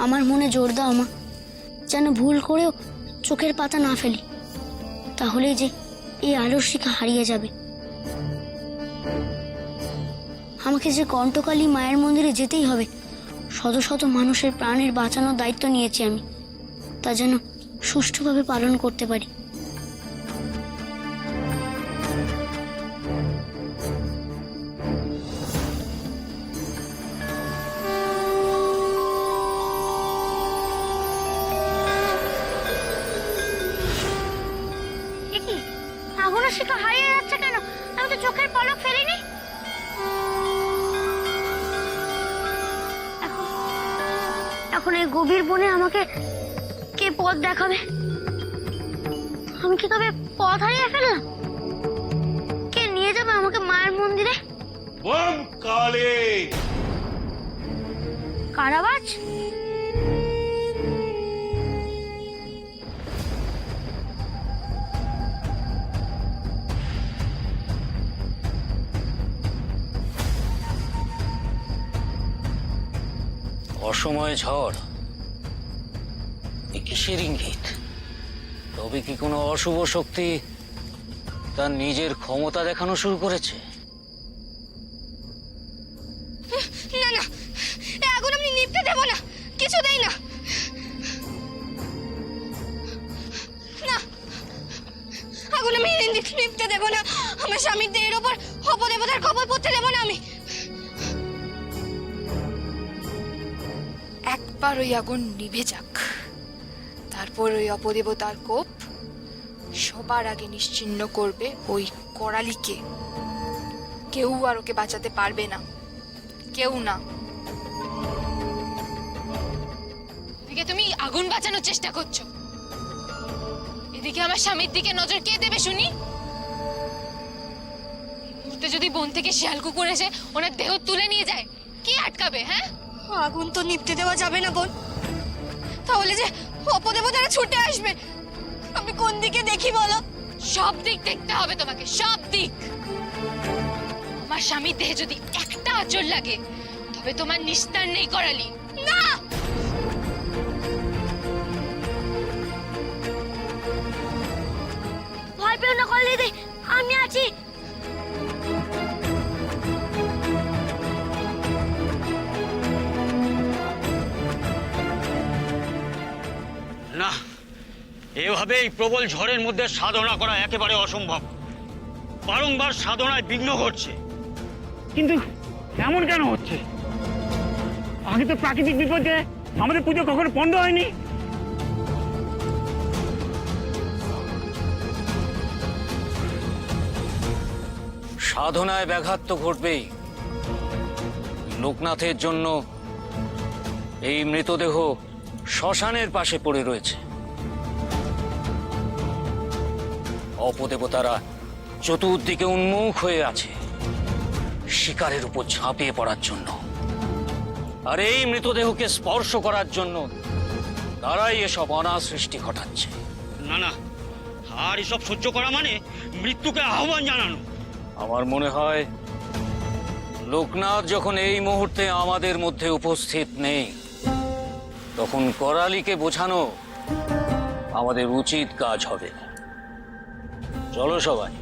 আমার মনে জোর দাও মা, যেন ভুল করেও চোখের পাতা না ফেলি, তাহলেই যে এই আলোর শিখা হারিয়ে যাবে। আমাকে যে কণ্টকালী মায়ের মন্দিরে যেতেই হবে, শত শত মানুষের প্রাণের বাঁচানোর দায়িত্ব নিয়েছি আমি, তা যেন সুষ্ঠুভাবে পালন করতে পারি। আগুনের শিখা হারিয়ে যাচ্ছে কেন? আমি তো চোখের পলক ফেলিনি। এখন এই গভীর বনে আমাকে কে পথ দেখাবে? আমি কি তবে পথ হারিয়ে ফেললাম? কে নিয়ে যাবে আমাকে মায়ের মন্দিরে? ওম কালী! কারাবাজ? অসময়ে ঝড়, এ কিসের ইঙ্গিত? তবে কি কোনো অশুভ শক্তি তার নিজের ক্ষমতা দেখানো শুরু করেছে? না না, এই আগুন আমি নিভতে দেব না, কিছুতেই না। না, আগুন আমি নিভতে দেব না। আমার স্বামীর দেহের ওপর অপদেবতার খবর পড়তে দেব না আমি। একবার ওই আগুন নিভে যাক, তারপর ওই অপদেবতার কোপ সবার আগে নিশ্চিহ্ন করবে ওই করালিকে। কেউ আর ওকে বাঁচাতে পারবে না, কেউ না। এদিকে তুমি আগুন বাঁচানোর চেষ্টা করছো, এদিকে আমার স্বামীর দিকে নজর কে দেবে শুনি? এই মুহূর্তে যদি বন থেকে শিয়াল কুকুর এসে ওনার দেহ তুলে নিয়ে যায়, কে আটকাবে? হ্যাঁ, আগুন তো নিভতে দেওয়া যাবে না বোন, তাহলে যে অপদেবতারা ছুটে আসবে। আমি কোন দিকে দেখি বলো? সব দিক দেখতে হবে তোমাকে, সব দিক। আমার স্বামীর দেহে যদি একটা আঁচড় লাগে, তবে তোমার নিস্তার নেই করালি। না, ভয় পেও না কল দিদি, আমি আছি। না, এভাবে এই প্রবল ঝড়ের মধ্যে সাধনা করা একেবারে অসম্ভব। বারংবার সাধনায় বিঘ্ন ঘটছে। কিন্তু এমন কেন হচ্ছে? আগে তো প্রাকৃতিক বিপদে আমাদের পুজো কখনো বন্ধ হয়নি। সাধনায় ব্যাঘাত তো ঘটবেই। লোকনাথের জন্য এই মৃতদেহ শ্মশানের পাশে পড়ে রয়েছে। অপদেবতারা চতুর্দিকে উন্মুখ হয়ে আছে শিকারের উপর ঝাঁপিয়ে পড়ার জন্য, আর এই মৃতদেহকে স্পর্শ করার জন্য তারাই এসব অনাসৃষ্টি ঘটাচ্ছে। না না, আর এসব সহ্য করা মানে মৃত্যুকে আহ্বান জানানো। আমার মনে হয় লোকনাথ যখন এই মুহূর্তে আমাদের মধ্যে উপস্থিত নেই, তখন করালিকে বোঝানো আমাদের উচিত কাজ হবে। চলো সবাই।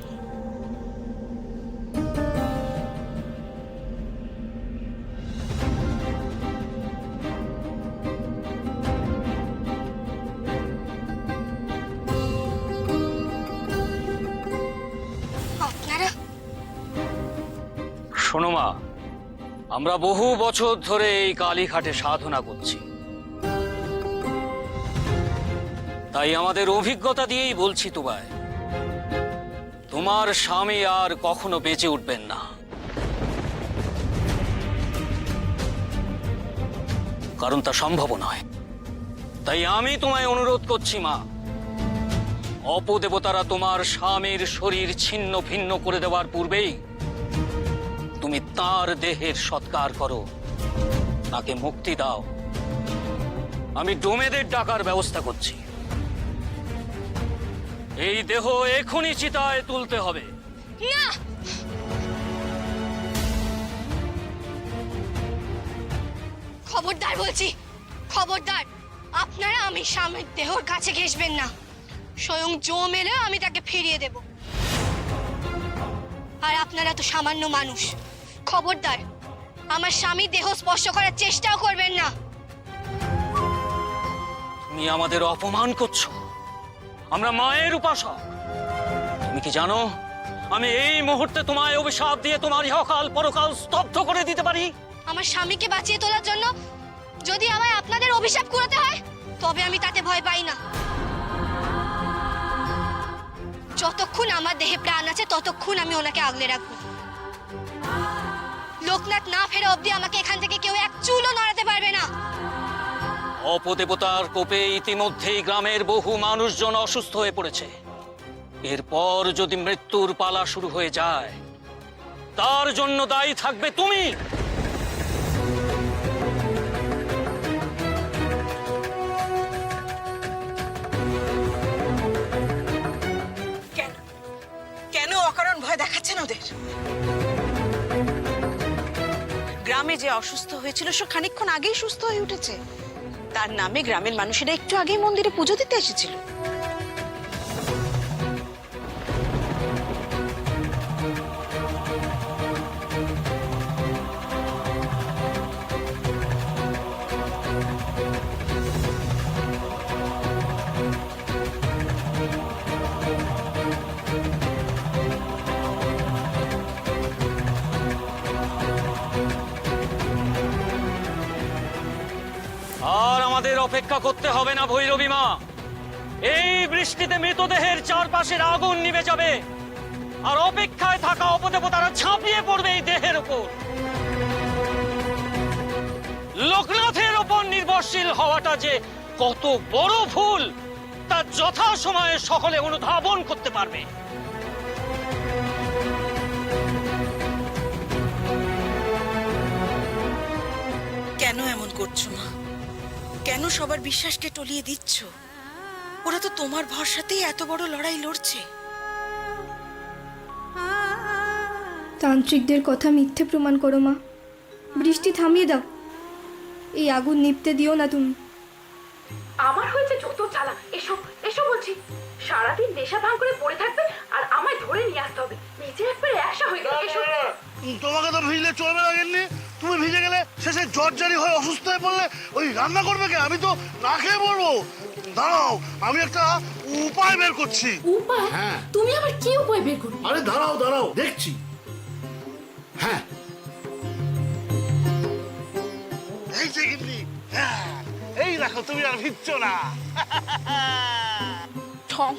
আপনারা শোনো মা, আমরা বহু বছর ধরে এই কালীঘাটে সাধনা করছি, তাই আমাদের অভিজ্ঞতা দিয়েই বলছি তোমায়, তোমার স্বামী আর কখনো বেঁচে উঠবেন না। কারণ তা সম্ভব নয়। তাই আমি তোমায় অনুরোধ করছি মা, অপদেবতারা তোমার স্বামীর শরীর ছিন্ন ভিন্ন করে দেওয়ার পূর্বেই তুমি তার দেহের সৎকার করো, তাকে মুক্তি দাও। আমি ডোমেদের ডাকার ব্যবস্থা করছি। এই দেহ এখনই চিতায় তুলতে হবে। না, খবরদার বলছি, খবরদার, আপনারা আমি স্বামীর দেহর কাছে ঘেসবেন না। স্বয়ং জম এলেও আমি তাকে ফিরিয়ে দেব। আর আপনারা তো সামান্য মানুষ, খবরদার আমার স্বামীর দেহ স্পর্শ করার চেষ্টাও করবেন না। তুমি আমাদের অপমান করছো। আমরা মায়ের উপাসক। তুমি কি জানো আমি এই মুহূর্তে তোমায় অভিশাপ দিয়ে তোমার ইহকাল পরকাল স্তব্ধ করে দিতে পারি? আমার স্বামীকে বাঁচিয়ে তোলার জন্য যদি আমায় আপনাদের অভিশাপ করাতে হয়, তবে আমি তাতে ভয় পাই না। যতক্ষণ আমার দেহে প্রাণ আছে ততক্ষণ আমি ওনাকে আগলে রাখবো। লোকনাথ না ফেরা অবধি আমাকে এখান থেকে কেউ এক চুলও নড়াতে পারবে না। অপদেবতার কোপে ইতিমধ্যেই গ্রামের বহু মানুষজন অসুস্থ হয়ে পড়েছে। এরপর যদি মৃত্যুর পালা শুরু হয়ে যায়, তার জন্য দায়ী থাকবে তুমি। কেন কেন অকারণ ভয় দেখাচ্ছেন ওদের? গ্রামে যে অসুস্থ হয়েছিল সে খানিকক্ষণ আগেই সুস্থ হয়ে উঠেছে। তার নামে গ্রামের মানুষেরা একটু আগেই মন্দিরে পুজো দিতে এসেছিল। আর আমাদের অপেক্ষা করতে হবে না ভৈরবী মা। এই বৃষ্টিতে মৃতদেহের চারপাশের আগুন নিভে যাবে, আর অপেক্ষায় থাকা অপদেবতারা ঝাঁপিয়ে পড়বে এই দেহের উপর। লোকনাথের ওপর নির্ভরশীল হওয়াটা যে কত বড় ভুল তা যথা সময়ে সকলে অনুধাবন করতে পারবে। কেন এমন করছো মা? কেন সবার বিশ্বাসকে টলিয়ে দিচ্ছ? ওরা তো তোমার ভরসাতেই এত বড় লড়াই লড়ছে। তান্ত্রিকদের কথা মিথ্যে প্রমাণ করো মা। বৃষ্টি থামিয়ে দাও, এই আগুন নিভতে দিও না তুমি। আমার হয়েছে যত জ্বালা। এসো এসো বলছি, সারাদিন নেশা ভাঙ করে পড়ে থাকবে আর আমায় ধরে নিয়ে আসতে হবে। নিজে একবার একসা হয়ে গেলে। এসো। তোমাকে তো ভিজলে চলবে না গেননি। তুমি ভিজে গেলে শেষে জ্বর জারি হয়ে অসুস্থ হয়ে পড়লে ওই রান্না করবে কে? আমি তো না খেয়ে পড়বো। দাঁড়াও, আমি একটা উপায় বের করছি। উপায়? হ্যাঁ। তুমি আবার কি উপায় বের করবে? আরে দাঁড়াও দাঁড়াও, দেখছি। হ্যাঁ, এই যে গিন্নি, হ্যাঁ, এই দেখো তুমি আর ভিজছো না। ঠং।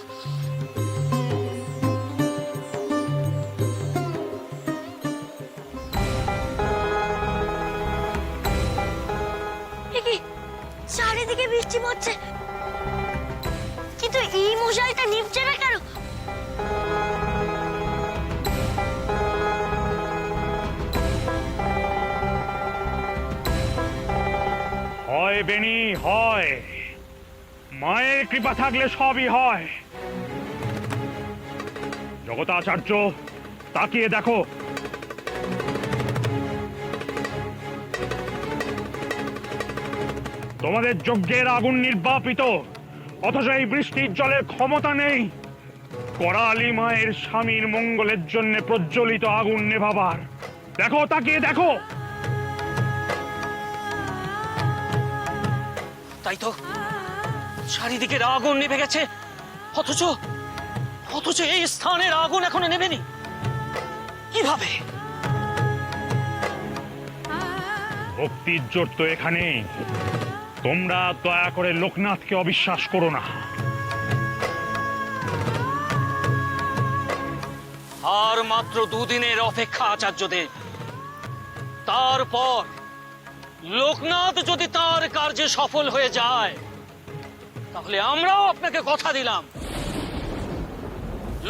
চারিদিকে বৃষ্টি পড়ছে, কিন্তু এই মশাইটা নিভছে না কেন? হয় বেনি হয়, মায়ের কৃপা থাকলে সবই হয়। জগতাচার্য, তাকিয়ে দেখো। তোমাদের যজ্ঞের আগুন নির্বাপিত, অথচ এই বৃষ্টির জলের ক্ষমতা নেই করালি মায়ের স্বামীর মঙ্গলের জন্য প্রজ্বলিত আগুন নেভাবার। দেখো, তাকিয়ে দেখো। তাই তো, চারিদিকের আগুন নিভে গেছে, অথচ অথচ এই স্থানের আগুন এখনো নেভেনি। কিভাবে? ভক্তির জোর তো এখানে। তোমরা দয়া করে লোকনাথকে অবিশ্বাস করো না। আর মাত্র দুদিনের অপেক্ষা আচার্যদেব। তারপর লোকনাথ যদি তার কার্যে সফল হয়ে যায়, তাহলে আমরাও আপনাকে কথা দিলাম,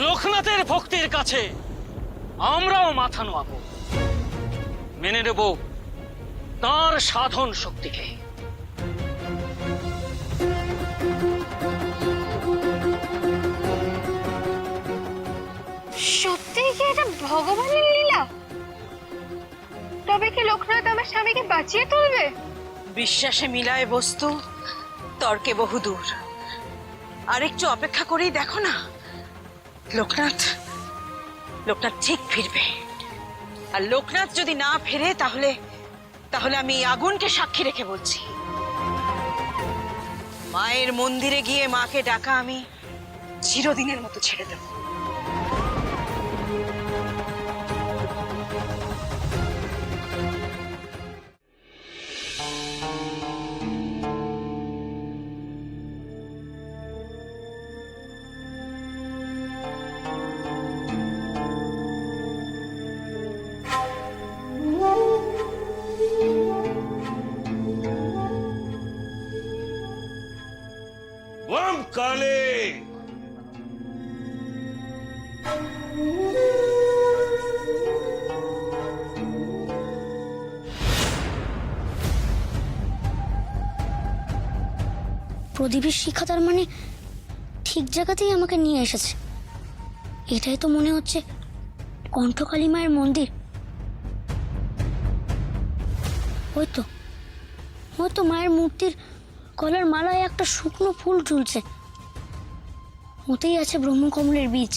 লোকনাথের ভক্তির কাছে আমরাও মাথা নোয়াবো, মেনে নেব তার সাধন শক্তিকে। সত্যিই কি এটা ভগবানের লীলা? তবে কি লোকনাথ আমার স্বামীকে বাঁচিয়ে তুলবে? বিশ্বাসে মিলায় বস্তু, তর্কে বহুদূর। আর একটু অপেক্ষা করেই দেখো না, লোকনাথ ঠিক ফিরবে। আর লোকনাথ যদি না ফেরে তাহলে আমি এই আগুনকে সাক্ষী রেখে বলছি, মায়ের মন্দিরে গিয়ে মাকে ডাকা আমি চিরদিনের মতো ছেড়ে দেব। ওম কালে প্রদীপের শিখা তার মানে ঠিক জায়গাতেই আমাকে নিয়ে এসেছে। এটাই তো মনে হচ্ছে কণ্ঠকালী মায়ের মন্দির। ওই তো মায়ের মূর্তির গলার মালায় একটা শুকনো ফুল ঝুলছে, ওতেই আছে ব্রহ্মকমলের বীজ।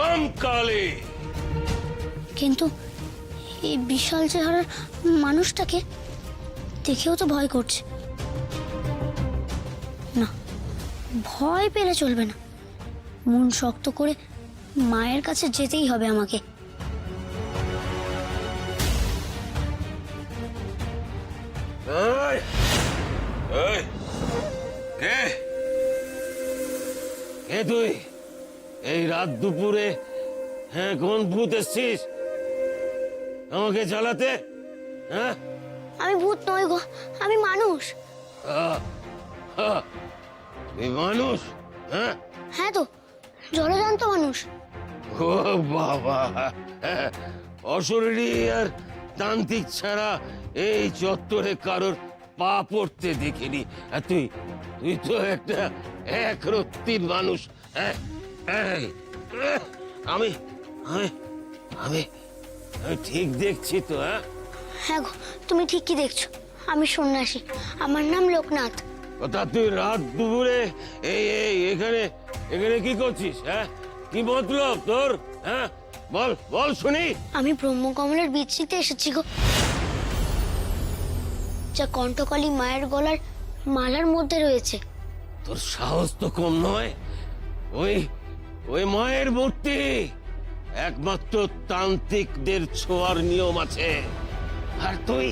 ওম কালে কিন্তু এই বিশাল চেহারার মানুষটাকে দেখেও তো ভয় করছে। না, ভয় পেলে চলবে না, মন শক্ত করে মায়ের কাছে যেতেই হবে আমাকে। এই এই কে কে তুই? এই রাত দুপুরে হ্যাঁ কোন ভূত এসছিস আমাকে জ্বালাতে? হ্যাঁ আমি ভূত নই গো, আমি মানুষ। এই মানুষ? হ্যাঁ হ্যাঁ তো, জলজান্ত মানুষ। ও বাবা, অশরীরী আর তান্ত্রিক ছাড়া এই চত্বরে কারোর পা পড়তে দেখিনি। আর তুই তো একটা একরত্তির মানুষ। হ্যাঁ আমি আমি আমি ঠিক দেখছি তো? হ্যাঁ গো, তুমি ঠিকই দেখছো, আমি সন্ন্যাসী, আমার নাম লোকনাথ। কথা, তুই রাত দুপুরে এখানে এখানে কি করছিস? হ্যাঁ কি মতলব তোর? হ্যাঁ বল বল শুনি। আমি ব্রহ্মকমলের বীজ নিতে এসেছি গো, যা কণ্ঠকালী মায়ের গলার মালার মধ্যে রয়েছে। তোর সাহস তো কম নয়। ওই ওই মায়ের মূর্তি একমাত্র তান্ত্রিকদের ছোঁয়ার নিয়ম আছে। আর তুই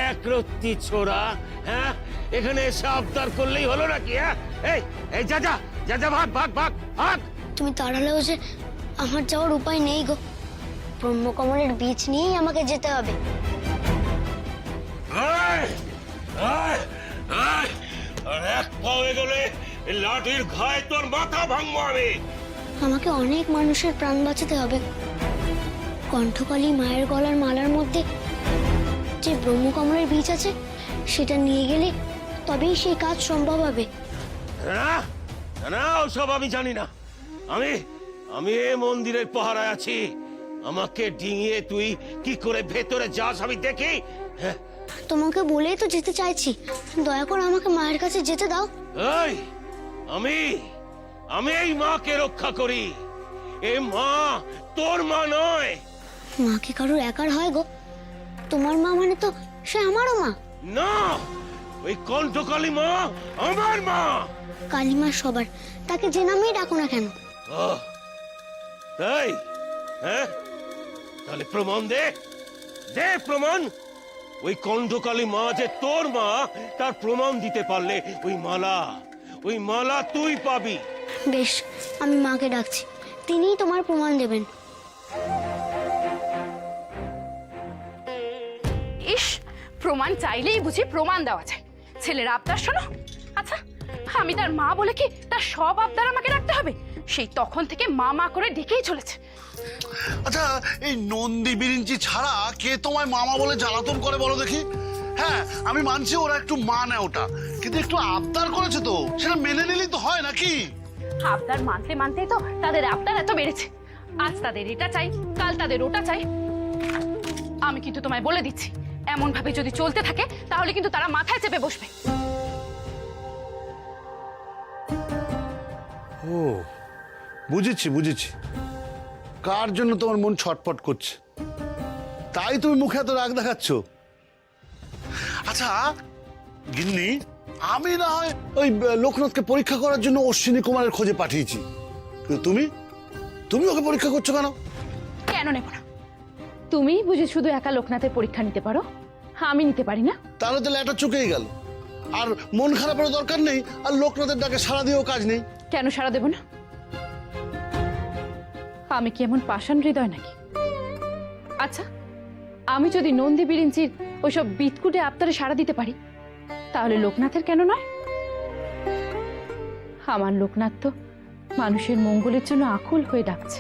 একরত্তি ছোড়া, হ্যাঁ এখানে এসে আবদার করলেই হলো নাকি? হ্যাঁ এই যা যা যা যা, ভাগ ভাগ ভাগ ভাগ। তুমি তাড়ালেও যে আমার যাওয়ার উপায় নেই গো, ব্রহ্মকমলের বীজ নিয়েই আমাকে যেতে হবে। আর এক পাওয়ে গেলে লাঠির ঘায়ে তোর মাথা ভাঙবো আমি। আমাকে অনেক মানুষের প্রাণ বাঁচাতে হবে। কণ্ঠকালী মায়ের গলার মালার মধ্যে যে ব্রহ্মকমলের বীজ আছে, সেটা নিয়ে গেলে তবেই সেই কাজ সম্ভব হবে। না না, ওসব আমি জানি না। আমি এই মন্দিরের পাহারায় আছি। আমাকে ডিঙিয়ে তুই কি করে ভেতরে যাস আমি দেখি। হ্যাঁ তোমাকে বলেই তো যেতে চাইছি, দয়া করে আমাকে মায়ের কাছে যেতে দাও। এই আমি এই মাকে রক্ষা করি। এই মা তোর মা নয়। মাকে কারোর একার হয় গো, তোমার মা মানে তো সে আমারও মা। না, ওই কণ্ঠকালী মা আমার মা। কালিমা সবার, তাকে যে নামেই ডাকো না কেন। তাই? হ্যাঁ তাহলে প্রমাণ দে, দে প্রমাণ। ওই কণ্ঠকালী মা যে তোর মা, তার প্রমাণ দিতে পারলে ওই মালা তুই পাবি। বেশ, আমি মাকে ডাকছি, তিনিই তোমার প্রমাণ দেবেন। ইস, প্রমাণ চাইলেই বুঝি প্রমাণ দেওয়া যায়। ছেলের আবদার শোনো। আচ্ছা, আমি তার মা বলে কি তার সব আবদার আমাকে রাখতে হবে? সেই তখন থেকে মা মা করে ডেকেই চলেছে। আচ্ছা, এই নন্দী বিরিঞ্চি ছাড়া কে তোমায় মামা বলে জ্বালাতন করে বলো দেখি? হ্যাঁ, আমি মানছি ওরা একটু মানে ওটা, কিন্তু একটু আবদার করেছে তো, সেটা মেনে নিলেই তো হয় নাকি? আবদার মানতে মানতেই তো তাদের আবদার এত বেড়েছে। আজ তাদের এটা চাই, কাল তাদের ওটা চাই। আমি কিন্তু তোমায় বলে দিচ্ছি, এমন ভাবে যদি চলতে থাকে তাহলে কিন্তু তারা মাথায় চেপে বসবে। ও, বুঝেছি বুঝেছি, কার জন্য তোমার মন ছটফট করছে, তাই তুমি মুখে এত রাগ দেখাচ্ছ। আচ্ছা গিন্নি, আমি না হয় ওই লোকনাথকে পরীক্ষা করার জন্য অশ্বিনী কুমারের খোঁজে পাঠিয়েছি, কিন্তু তুমি তুমি ওকে পরীক্ষা করছো কেন? কেন নেব না? তুমি বুঝি শুধু একা লোকনাথের পরীক্ষা নিতে পারো, আমি নিতে পারি না? তাহলে তো ল্যাটা চুকেই গেল, আর মন খারাপের দরকার নেই, আর লোকনাথের ডাকে সাড়া দিয়েও কাজ নেই। কেন সাড়া দেব না? আমি কি এমন পাষাণ হৃদয় নাকি? আচ্ছা, আমি যদি নন্দী বিরিঞ্চির ওইসব বিতকুটে আবদারে সাড়া দিতে পারি, তাহলে লোকনাথের কেন নয়? আমার লোকনাথ তো মানুষের মঙ্গলের জন্য আকুল হয়ে ডাকছে।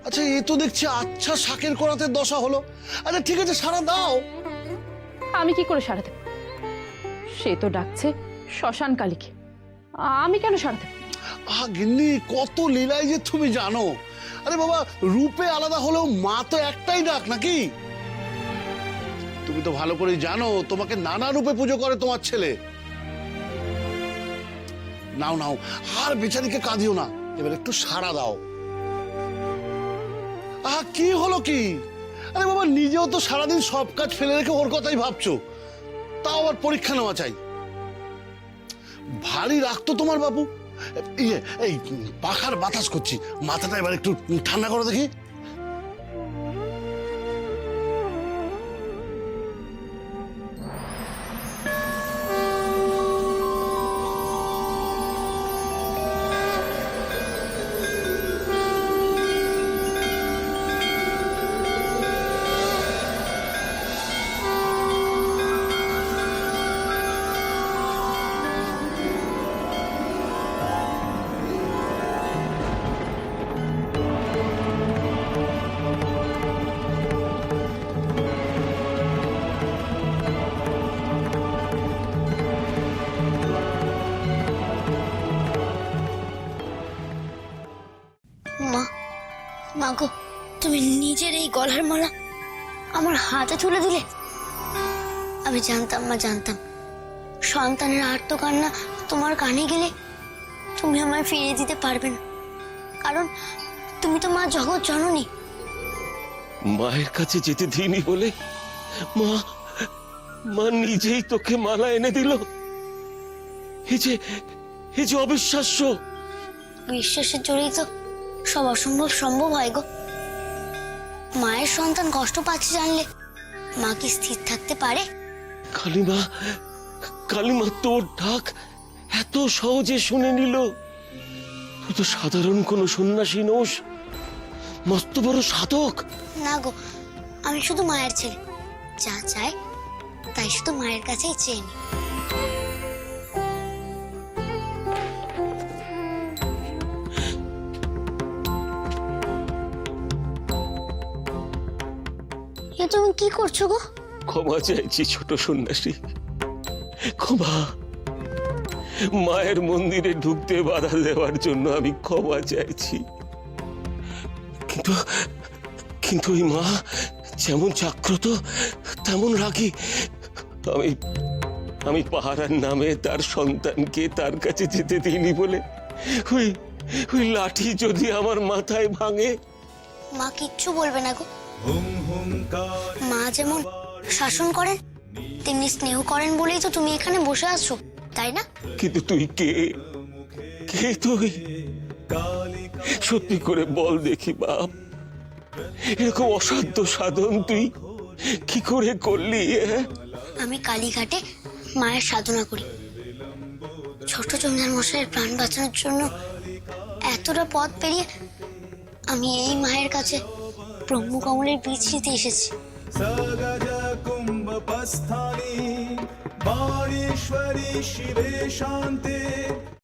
আচ্ছা, এ তো দেখছি আচ্ছা শাকের করাতে দশা হলো। আচ্ছা ঠিক আছে, সাড়া দাও। আমি কি করে সাড়া দেব? সে তো ডাকছে শ্মশান কালীকে, আমি কেন সাড়া দেব? গিন্নি, কত লীলাই যে তুমি জানো। আরে বাবা, রূপে আলাদা হলেও মা তো একটাই ডাক নাকি? তুমি তো ভালো করেই জানো তোমাকে নানা রূপে পুজো করে তোমার ছেলে। নাও নাও, আর বেচারিকে কাঁদিও না, এবার একটু সাড়া দাও। কি হলো কি? আরে বাবা, নিজেও তো সারাদিন সব কাজ ফেলে রেখে ওর কথাই ভাবছো, তাও আবার পরীক্ষা নেওয়া চাই। ভারী রাখতো তোমার বাবু। এই পাখার বাতাস করছি, মাথাটা এবার একটু ঠান্ডা করো দেখি। মা গো, তুমি নিজের এই গলার মালা আমার হাতে তুলে দিলে। আমি জানতাম মা, জানতাম সন্তানের আর্তকান্না তোমার কানে গেলে তুমি আমায় ফিরিয়ে দিতে পারবে না, কারণ তুমি তো মা জগৎ জননী। মায়ের কাছে যেতে দিইনি বলে মা মা নিজেই তোকে মালা এনে দিল। এই যে অবিশ্বাস্য। বিশ্বাসের জোরেই তো সব অসম্ভব সম্ভব হয় গো। মায়ের সন্তান কষ্ট পাচ্ছে জানলে মা কি স্থির থাকতে পারে? কালিমা তোর ডাক এত সহজে শুনে নিল। তুই তো সাধারণ কোনো সন্ন্যাসী নোস, মস্ত বড় সাধক। না গো, আমি শুধু মায়ের ছেলে, যা চাই তাই শুধু মায়ের কাছেই চেয়ে নি। এ তুমি কি করছো গো? ক্ষমা চাইছি ছোট সন্ন্যাসী, ক্ষমা। মায়ের মন্দিরে ঢুকতে বাধা দেওয়ার জন্য আমি ক্ষমা চাইছি, কিন্তু ওই মা যেমন জাগ্রত তেমন রাগী। আমি পাহারার নামে তার সন্তানকে তার কাছে যেতে দিইনি বলে ওই লাঠি যদি আমার মাথায় ভাঙে। মা কিচ্ছু বলবে না গো। মা যেমন শাসন করেন তেমনি স্নেহ করেন বলেই তো তুমি এখানে বসে আছো, তাই না? কিন্তু তুই কে তুই? সত্যি করে বল দেখি বাপ, এরকম অসাধ্য সাধন তুই কি করে করলি? আমি কালীঘাটে মায়ের সাধনা করি। ছোট জমিদার মশাইয়ের প্রাণ বাঁচানোর জন্য এতটা পথ পেরিয়ে আমি এই মায়ের কাছে ব্রহ্মকমলের বীজ নিতে এসেছি। কুম্ভপস্থানি বাণীশ্বরী শিবে শান্তি।